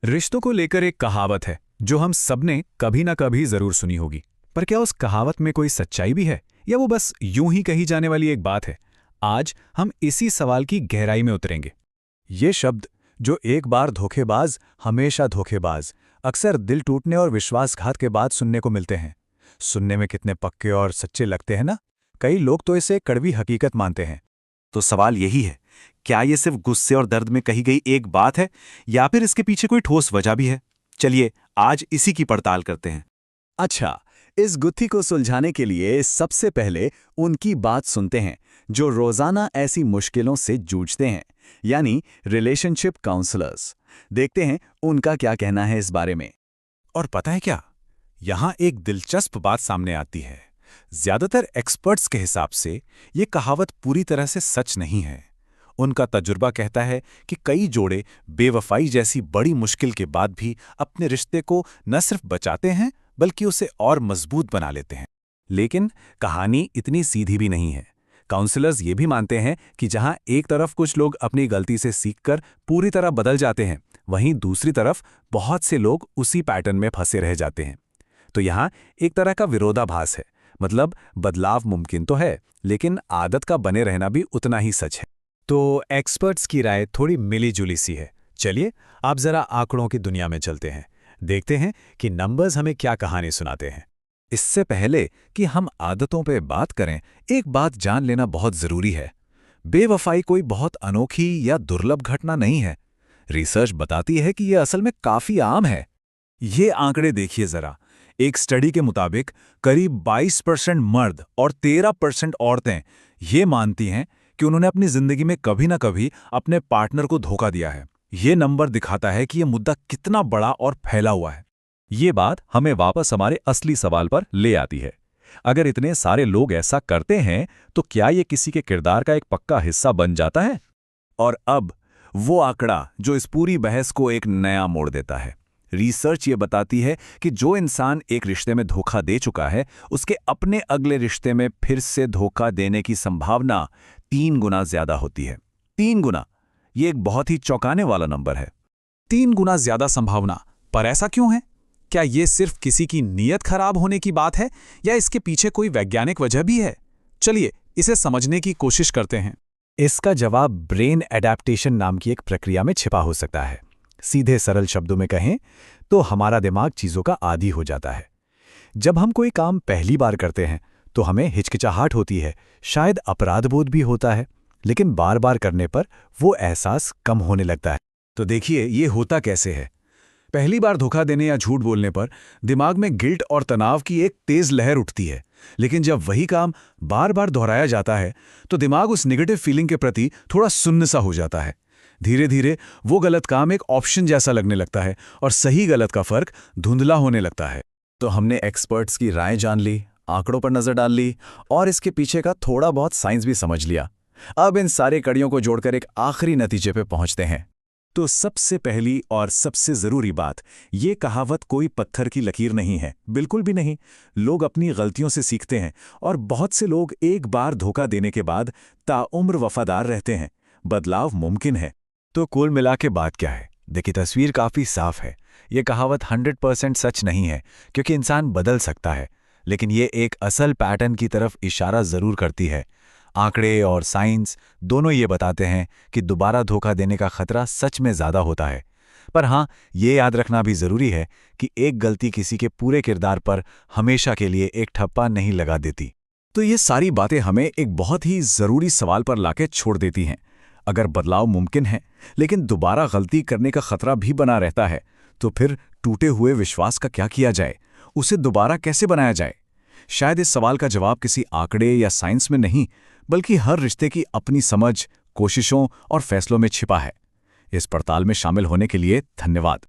रिश्तों को लेकर एक कहावत है जो हम सबने कभी ना कभी जरूर सुनी होगी। पर क्या उस कहावत में कोई सच्चाई भी है या वो बस यूं ही कही जाने वाली एक बात है? आज हम इसी सवाल की गहराई में उतरेंगे। ये शब्द जो एक बार धोखेबाज हमेशा धोखेबाज अक्सर दिल टूटने और विश्वासघात के बाद सुनने को मिलते हैं। सुनने में कितने पक्के और सच्चे लगते हैं ना। कई लोग तो इसे कड़वी हकीकत मानते हैं। तो सवाल यही है, क्या ये सिर्फ गुस्से और दर्द में कही गई एक बात है या फिर इसके पीछे कोई ठोस वजह भी है? चलिए आज इसी की पड़ताल करते हैं। अच्छा, इस गुत्थी को सुलझाने के लिए सबसे पहले उनकी बात सुनते हैं जो रोजाना ऐसी मुश्किलों से जूझते हैं, यानी रिलेशनशिप काउंसलर्स। देखते हैं उनका क्या कहना है इस बारे में। और पता है क्या, यहाँ एक दिलचस्प बात सामने आती है। ज्यादातर एक्सपर्ट्स के हिसाब से ये कहावत पूरी तरह से सच नहीं है। उनका तजुर्बा कहता है कि कई जोड़े बेवफाई जैसी बड़ी मुश्किल के बाद भी अपने रिश्ते को न सिर्फ बचाते हैं बल्कि उसे और मजबूत बना लेते हैं। लेकिन कहानी इतनी सीधी भी नहीं है। काउंसलर्स ये भी मानते हैं कि जहां एक तरफ कुछ लोग अपनी गलती से सीखकर पूरी तरह बदल जाते हैं, वहीं दूसरी तरफ बहुत से लोग उसी पैटर्न में फंसे रह जाते हैं। तो यहाँ एक तरह का विरोधाभास है। मतलब बदलाव मुमकिन तो है, लेकिन आदत का बने रहना भी उतना ही सच है। तो एक्सपर्ट्स की राय थोड़ी मिली जुली सी है। चलिए आप जरा आंकड़ों की दुनिया में चलते हैं, देखते हैं कि नंबर्स हमें क्या कहानी सुनाते हैं। इससे पहले कि हम आदतों पे बात करें, एक बात जान लेना बहुत जरूरी है। बेवफाई कोई बहुत अनोखी या दुर्लभ घटना नहीं है। रिसर्च बताती है कि यह असल में काफी आम है। ये आंकड़े देखिए जरा। एक स्टडी के मुताबिक करीब 22% मर्द और 13% औरतें ये मानती हैं कि उन्होंने अपनी जिंदगी में कभी ना कभी अपने पार्टनर को धोखा दिया है। ये नंबर दिखाता है कि यह मुद्दा कितना बड़ा और फैला हुआ है। ये बात हमें वापस हमारे असली सवाल पर ले आती है। अगर इतने सारे लोग ऐसा करते हैं तो क्या ये किसी के किरदार का एक पक्का हिस्सा बन जाता है? और अब वो आंकड़ा जो इस पूरी बहस को एक नया मोड़ देता है। रिसर्च ये बताती है कि जो इंसान एक रिश्ते में धोखा दे चुका है, उसके अपने अगले रिश्ते में फिर से धोखा देने की संभावना 3 गुना ज्यादा होती है। 3 गुना, ये एक बहुत ही चौंकाने वाला नंबर है। 3 गुना ज्यादा संभावना। पर ऐसा क्यों है? क्या ये सिर्फ किसी की नीयत खराब होने की बात है या इसके पीछे कोई वैज्ञानिक वजह भी है? चलिए इसे समझने की कोशिश करते हैं। इसका जवाब ब्रेन एडेप्टेशन नाम की एक प्रक्रिया में छिपा हो सकता है। सीधे सरल शब्दों में कहें तो हमारा दिमाग चीजों का आदी हो जाता है। जब हम कोई काम पहली बार करते हैं तो हमें हिचकिचाहट होती है, शायद अपराधबोध भी होता है, लेकिन बार बार करने पर वो एहसास कम होने लगता है। तो देखिए ये होता कैसे है। पहली बार धोखा देने या झूठ बोलने पर दिमाग में गिल्ट और तनाव की एक तेज लहर उठती है, लेकिन जब वही काम बार बार दोहराया जाता है तो दिमाग उस नेगेटिव फीलिंग के प्रति थोड़ा सुन्न सा हो जाता है। धीरे धीरे वो गलत काम एक ऑप्शन जैसा लगने लगता है और सही गलत का फर्क धुंधला होने लगता है। तो हमने एक्सपर्ट्स की राय जान ली, आंकड़ों पर नजर डाल ली और इसके पीछे का थोड़ा बहुत साइंस भी समझ लिया। अब इन सारे कड़ियों को जोड़कर एक आखिरी नतीजे पे पहुंचते हैं। तो सबसे पहली और सबसे जरूरी बात, ये कहावत कोई पत्थर की लकीर नहीं है, बिल्कुल भी नहीं। लोग अपनी गलतियों से सीखते हैं और बहुत से लोग एक बार धोखा देने के बाद ताउम्र वफादार रहते हैं। बदलाव मुमकिन है। तो कुल मिला के बात क्या है? देखिए तस्वीर काफी साफ है। ये कहावत 100% सच नहीं है क्योंकि इंसान बदल सकता है, लेकिन ये एक असल पैटर्न की तरफ इशारा जरूर करती है। आंकड़े और साइंस दोनों ये बताते हैं कि दोबारा धोखा देने का खतरा सच में ज्यादा होता है। पर हाँ, ये याद रखना भी जरूरी है कि एक गलती किसी के पूरे किरदार पर हमेशा के लिए एक ठप्पा नहीं लगा देती। तो ये सारी बातें हमें एक बहुत ही जरूरी सवाल पर लाके छोड़ देती हैं। अगर बदलाव मुमकिन है लेकिन दोबारा गलती करने का खतरा भी बना रहता है, तो फिर टूटे हुए विश्वास का क्या किया जाए? उसे दोबारा कैसे बनाया जाए? शायद इस सवाल का जवाब किसी आंकड़े या साइंस में नहीं, बल्कि हर रिश्ते की अपनी समझ, कोशिशों और फैसलों में छिपा है। इस पड़ताल में शामिल होने के लिए धन्यवाद।